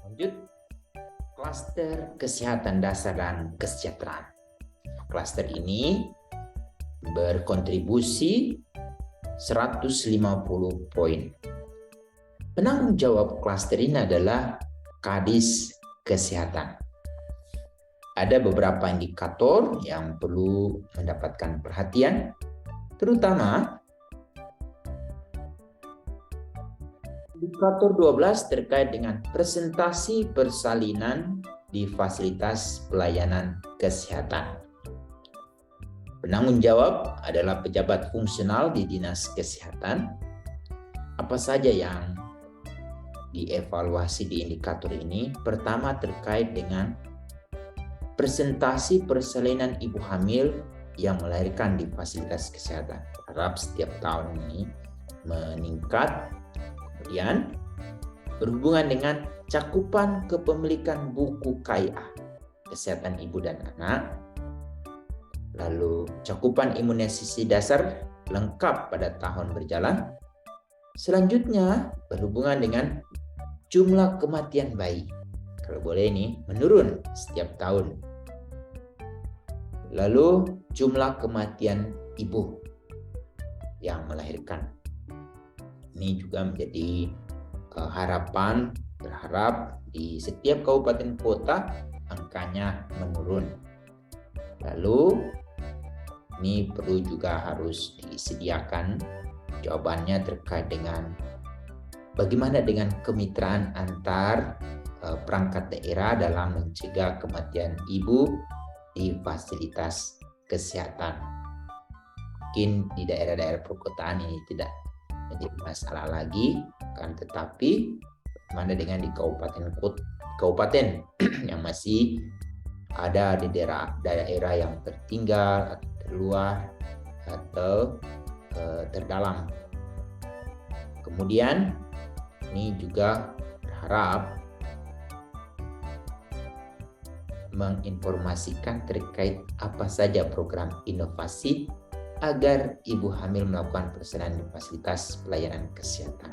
Lanjut, klaster kesehatan dasar dan kesejahteraan. Klaster ini berkontribusi 150 poin. Penanggung jawab klaster ini adalah Kadis Kesehatan. Ada beberapa indikator yang perlu mendapatkan perhatian, terutama indikator 12 terkait dengan presentasi persalinan di fasilitas pelayanan kesehatan. Penanggung jawab adalah pejabat fungsional di Dinas Kesehatan. Apa saja yang dievaluasi di indikator ini? Pertama, terkait dengan presentasi persalinan ibu hamil yang melahirkan di fasilitas kesehatan. Harap setiap tahun ini meningkat. Kemudian, berhubungan dengan cakupan kepemilikan buku KIA, kesehatan ibu dan anak. Lalu cakupan imunisasi dasar lengkap pada tahun berjalan. Selanjutnya berhubungan dengan jumlah kematian bayi. Kalau boleh ini menurun setiap tahun. Lalu jumlah kematian ibu yang melahirkan. Ini juga menjadi harapan, berharap di setiap kabupaten kota angkanya menurun. Lalu ini perlu juga harus disediakan jawabannya terkait dengan bagaimana dengan kemitraan antar perangkat daerah dalam mencegah kematian ibu di fasilitas kesehatan. Mungkin di daerah-daerah perkotaan ini tidak menjadi masalah lagi, kan, tetapi bagaimana dengan di kabupaten yang masih ada di daerah yang tertinggal, atau terluar, atau terdalam. Kemudian ini juga berharap menginformasikan terkait apa saja program inovasi agar ibu hamil melakukan persalinan di fasilitas pelayanan kesehatan.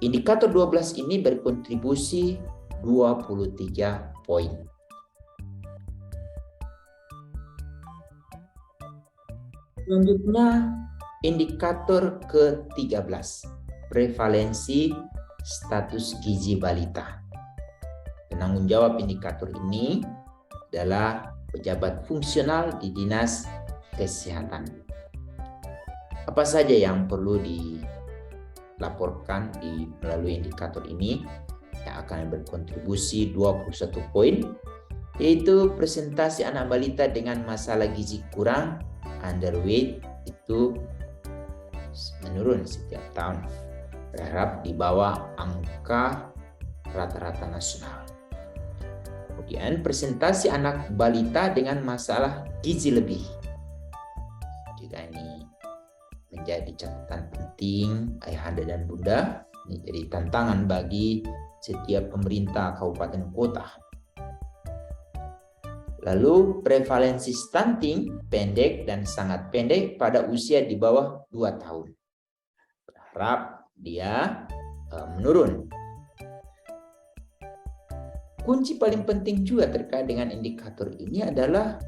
Indikator 12 ini berkontribusi 23 poin. Selanjutnya, indikator ke-13, prevalensi status gizi balita. Penanggung jawab indikator ini adalah pejabat fungsional di Dinas Kesehatan. Apa saja yang perlu dilaporkan melalui indikator ini yang akan berkontribusi 21 poin, yaitu presentasi anak balita dengan masalah gizi kurang, underweight, itu menurun setiap tahun, berharap di bawah angka rata-rata nasional. Kemudian presentasi anak balita dengan masalah gizi lebih, juga ini menjadi catatan penting ayahanda dan bunda. Ini jadi tantangan bagi setiap pemerintah kabupaten kota. Lalu prevalensi stunting pendek dan sangat pendek pada usia di bawah 2 tahun. Berharap dia menurun. Kunci paling penting juga terkait dengan indikator ini adalah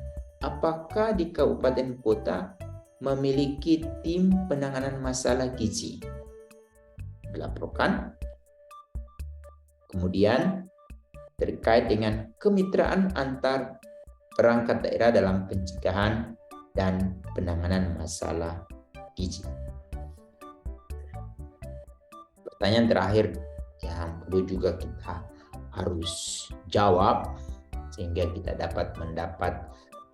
apakah di kabupaten kota memiliki tim penanganan masalah gizi. Dilaporkan. Kemudian terkait dengan kemitraan antar perangkat daerah dalam pencegahan dan penanganan masalah gizi. Pertanyaan terakhir yang perlu juga kita harus jawab sehingga kita dapat mendapat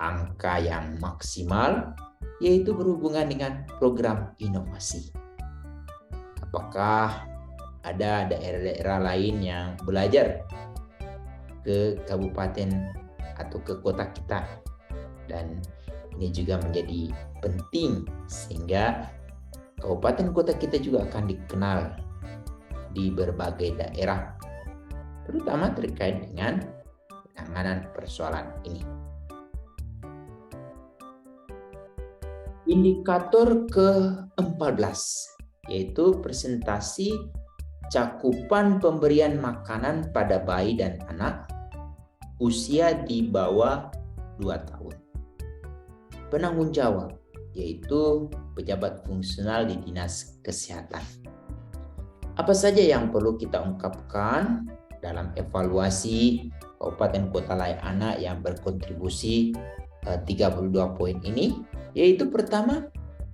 angka yang maksimal, yaitu berhubungan dengan program inovasi. Apakah ada daerah-daerah lain yang belajar ke kabupaten atau ke kota kita, dan ini juga menjadi penting sehingga kabupaten kota kita juga akan dikenal di berbagai daerah, terutama terkait dengan penanganan persoalan ini. Indikator ke-14, yaitu presentasi cakupan pemberian makanan pada bayi dan anak usia di bawah 2 tahun. Penanggung jawab yaitu pejabat fungsional di Dinas Kesehatan. Apa saja yang perlu kita ungkapkan dalam evaluasi Kabupaten Kota Layak Anak yang berkontribusi 32 poin ini? Yaitu pertama,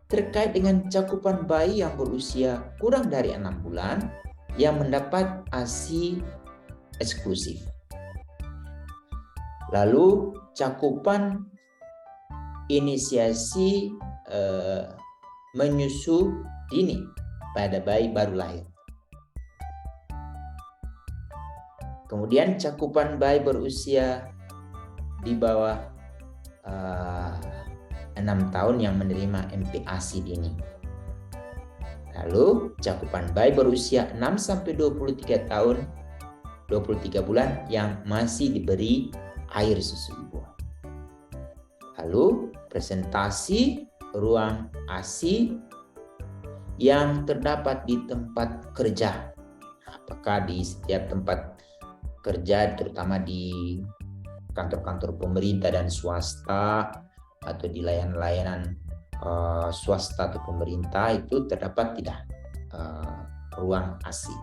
terkait dengan cakupan bayi yang berusia kurang dari 6 bulan yang mendapat ASI eksklusif. Lalu cakupan inisiasi menyusu dini pada bayi baru lahir. Kemudian cakupan bayi berusia di bawah 6 tahun yang menerima MPASI dini. Lalu cakupan bayi berusia 6-23 tahun 23 bulan yang masih diberi air susu ibu. Lalu presentasi ruang ASI yang terdapat di tempat kerja. Apakah di setiap tempat kerja, terutama di kantor-kantor pemerintah dan swasta atau di layanan-layanan swasta atau pemerintah itu terdapat tidak ruang ASI.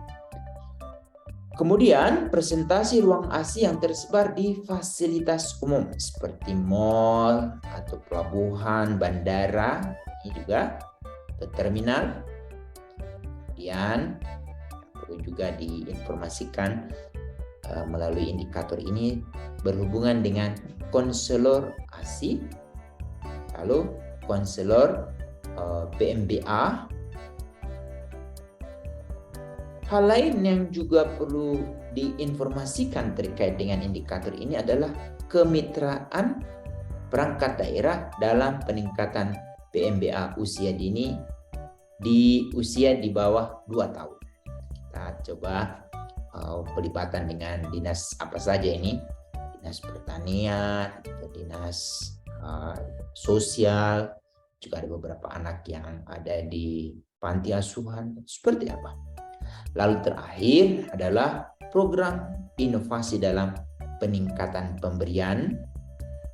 Kemudian presentasi ruang ASI yang tersebar di fasilitas umum seperti mal atau pelabuhan, bandara, ini juga terminal. Kemudian perlu juga diinformasikan melalui indikator ini berhubungan dengan konselor ASI, lalu konselor PMBA. Hal lain yang juga perlu diinformasikan terkait dengan indikator ini adalah kemitraan perangkat daerah dalam peningkatan PMBA usia dini di usia di bawah 2 tahun. Kita coba pelibatan dengan dinas apa saja ini, dinas pertanian, dinas sosial, juga ada beberapa anak yang ada di panti asuhan, seperti apa. Lalu terakhir adalah program inovasi dalam peningkatan pemberian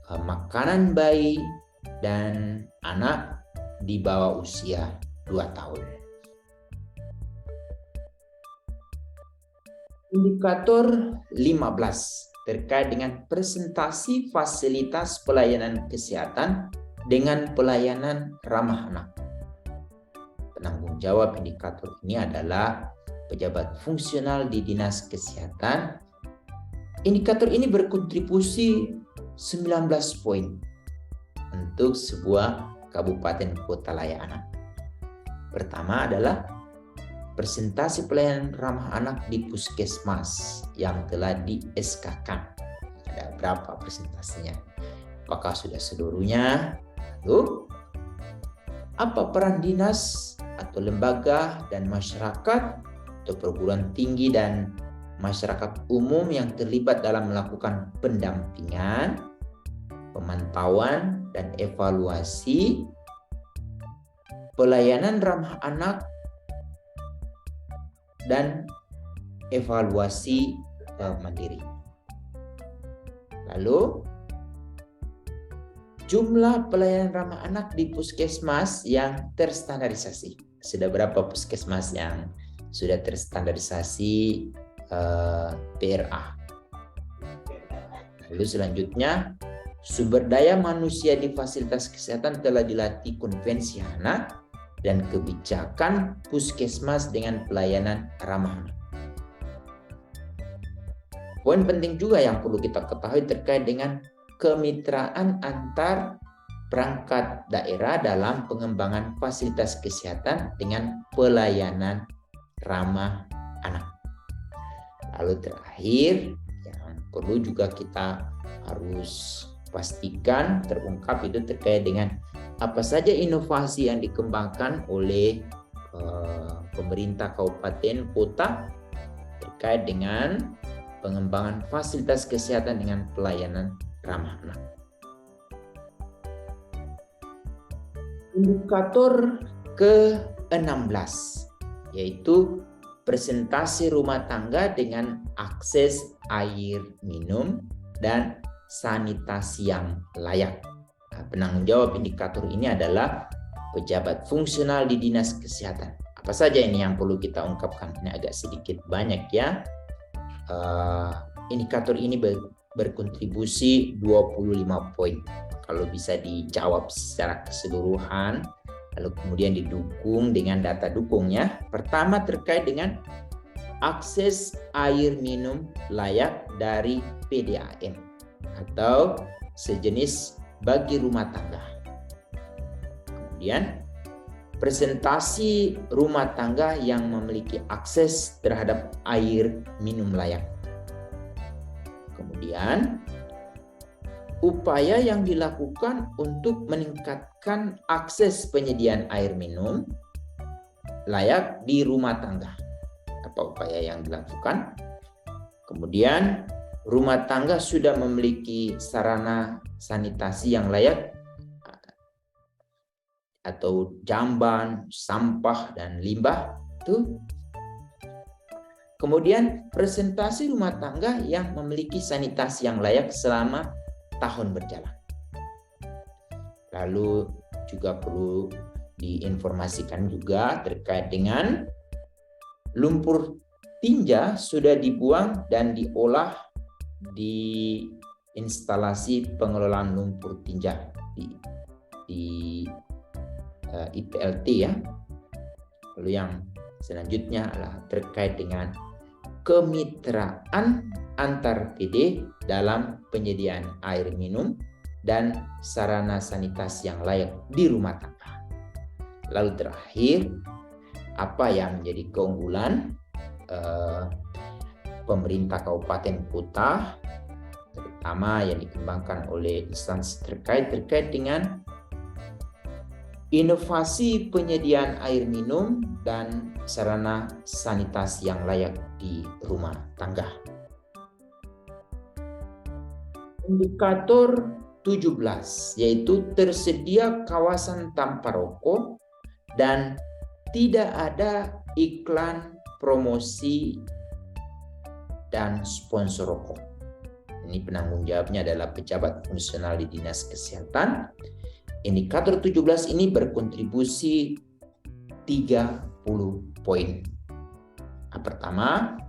makanan bayi dan anak di bawah usia 2 tahun. Indikator 15 terkait dengan presentasi fasilitas pelayanan kesehatan dengan pelayanan ramah anak. Penanggung jawab indikator ini adalah pejabat fungsional di Dinas Kesehatan. Indikator ini berkontribusi 19 poin untuk sebuah kabupaten kota layak anak. Pertama adalah presentasi pelayanan ramah anak di puskesmas yang telah di SK-kan. Ada berapa presentasinya? Apakah sudah seluruhnya? Lalu, apa peran dinas atau lembaga dan masyarakat atau perguruan tinggi dan masyarakat umum yang terlibat dalam melakukan pendampingan, pemantauan, dan evaluasi pelayanan ramah anak dan evaluasi mandiri. Lalu jumlah pelayanan ramah anak di puskesmas yang terstandarisasi. Sudah berapa puskesmas yang sudah terstandarisasi PRA? Lalu selanjutnya, sumber daya manusia di fasilitas kesehatan telah dilatih konvensi anak dan kebijakan puskesmas dengan pelayanan ramah anak. Poin penting juga yang perlu kita ketahui terkait dengan kemitraan antar perangkat daerah dalam pengembangan fasilitas kesehatan dengan pelayanan ramah anak. Lalu terakhir, yang perlu juga kita harus pastikan terungkap itu terkait dengan apa saja inovasi yang dikembangkan oleh pemerintah kabupaten kota terkait dengan pengembangan fasilitas kesehatan dengan pelayanan ramah anak. Indikator ke-16 yaitu presentasi rumah tangga dengan akses air minum dan sanitasi yang layak. Nah, penanggung jawab indikator ini adalah pejabat fungsional di Dinas Kesehatan. Apa saja ini yang perlu kita ungkapkan? Ini agak sedikit banyak ya. Indikator ini berkontribusi 25 poin. Kalau bisa dijawab secara keseluruhan, lalu kemudian didukung dengan data dukungnya. Pertama terkait dengan akses air minum layak dari PDAM atau sejenis bagi rumah tangga. Kemudian presentasi rumah tangga yang memiliki akses terhadap air minum layak. Kemudian upaya yang dilakukan untuk meningkatkan akses penyediaan air minum layak di rumah tangga. Apa upaya yang dilakukan? Kemudian rumah tangga sudah memiliki sarana sanitasi yang layak atau jamban, sampah, dan limbah. Kemudian presentasi rumah tangga yang memiliki sanitasi yang layak selama tahun berjalan. Lalu juga perlu diinformasikan juga terkait dengan lumpur tinja sudah dibuang dan diolah di instalasi pengelolaan lumpur tinja di IPLT ya. Lalu yang selanjutnya adalah terkait dengan kemitraan antar PD dalam penyediaan air minum dan sarana sanitasi yang layak di rumah tangga. Lalu terakhir, apa yang menjadi keunggulan pemerintah kabupaten kota, terutama yang dikembangkan oleh instansi terkait dengan inovasi penyediaan air minum dan sarana sanitasi yang layak di rumah tangga. Indikator 17 yaitu tersedia kawasan tanpa rokok dan tidak ada iklan promosi dan sponsor rokok. Ini penanggung jawabnya adalah pejabat fungsional di Dinas Kesehatan. Indikator 17 ini berkontribusi 30 poin. Pertama,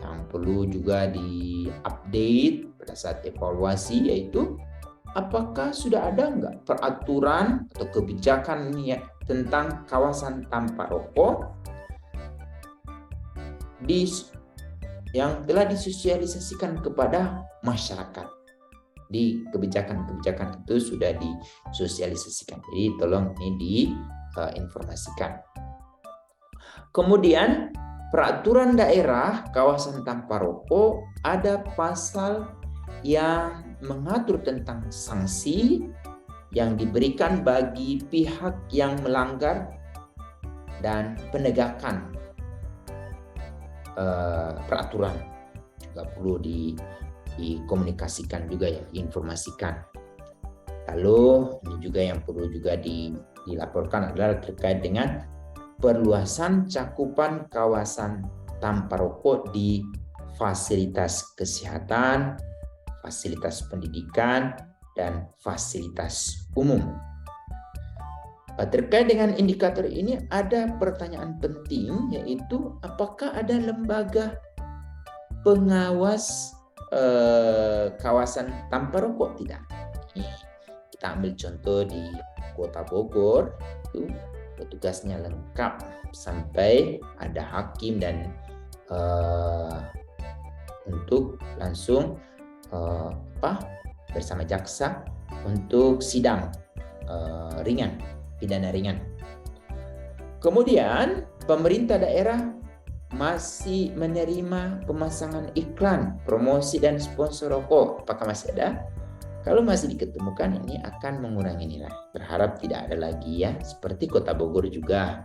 yang perlu juga diupdate pada saat evaluasi yaitu apakah sudah ada enggak peraturan atau kebijakan tentang kawasan tanpa rokok yang telah disosialisasikan kepada masyarakat. Di kebijakan-kebijakan itu sudah disosialisasikan. Jadi tolong ini diinformasikan. Kemudian peraturan daerah kawasan tanpa rokok ada pasal yang mengatur tentang sanksi yang diberikan bagi pihak yang melanggar dan penegakan peraturan juga perlu dikomunikasikan juga ya, diinformasikan. Lalu ini juga yang perlu juga dilaporkan adalah terkait dengan perluasan cakupan kawasan tanpa rokok di fasilitas kesehatan, fasilitas pendidikan, dan fasilitas umum. Terkait dengan indikator ini ada pertanyaan penting yaitu apakah ada lembaga pengawas kawasan tanpa rokok? Tidak. Kita ambil contoh di Kota Bogor, itu petugasnya lengkap sampai ada hakim dan untuk langsung bersama jaksa untuk sidang ringan, pidana ringan. Kemudian pemerintah daerah masih menerima pemasangan iklan, promosi dan sponsor rokok. Apakah masih ada? Kalau masih diketemukan, ini akan mengurangi nilai. Berharap tidak ada lagi ya, seperti Kota Bogor juga.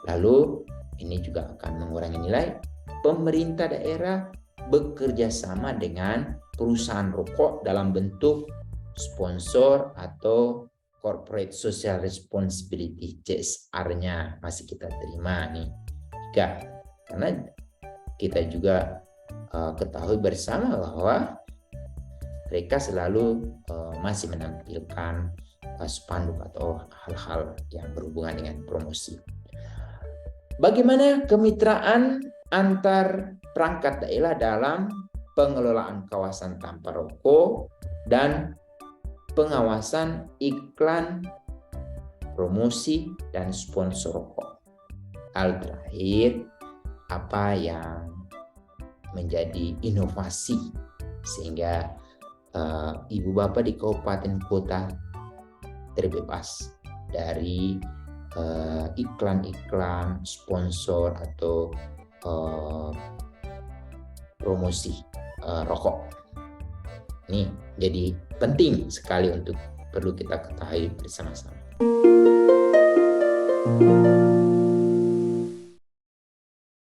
Lalu ini juga akan mengurangi nilai. Pemerintah daerah bekerja sama dengan perusahaan rokok dalam bentuk sponsor atau Corporate Social Responsibility, CSR-nya masih kita terima nih. tiga. Karena kita juga ketahui bersama bahwa mereka selalu masih menampilkan spanduk atau hal-hal yang berhubungan dengan promosi. Bagaimana kemitraan antar perangkat daerah dalam pengelolaan kawasan tanpa rokok dan pengawasan iklan, promosi, dan sponsor rokok? Hal terakhir, apa yang menjadi inovasi sehingga ibu bapak di kabupaten kota terbebas dari iklan-iklan, sponsor atau promosi rokok. Ini jadi penting sekali untuk perlu kita ketahui bersama-sama.